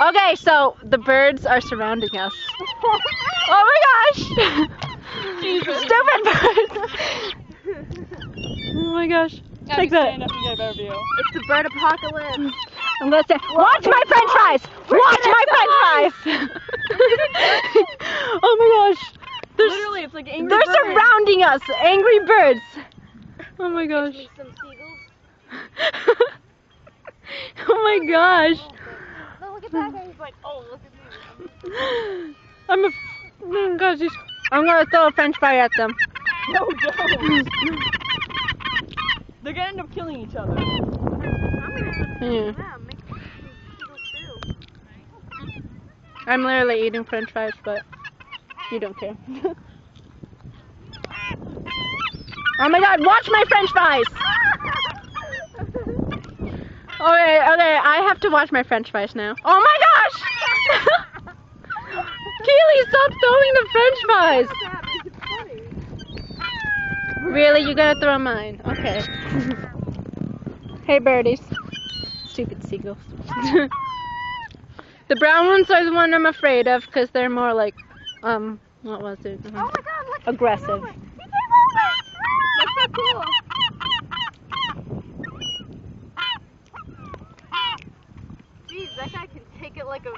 Okay, so the birds are surrounding us. Oh my gosh! Stupid birds! Oh my gosh. Take that. Stand up and get a better view. It's the bird apocalypse. I'm gonna say, watch my french fries! Watch my french fries! Oh my gosh. Literally, it's like angry They're birds. surrounding us! Angry birds! Oh my gosh. Give me some seagulls. Oh my gosh. No, look at that guy. He's like, oh, look at me. Oh gosh, I'm gonna throw a french fry at them. No, don't. They're gonna end up killing each other. I'm gonna Yeah. make some seagulls too. I'm literally eating french fries, but you don't care. Oh my god, watch my french fries! Okay, I have to watch my french fries now. Oh my gosh! Keely, stop throwing the french fries! It's funny. Really, you gotta throw mine. Okay. Hey birdies. Stupid seagulls. The brown ones are the one I'm afraid of because they're more like, what was it? Oh my god, look. Aggressive. He came over. That's so cool. Jeez, that guy can take it like a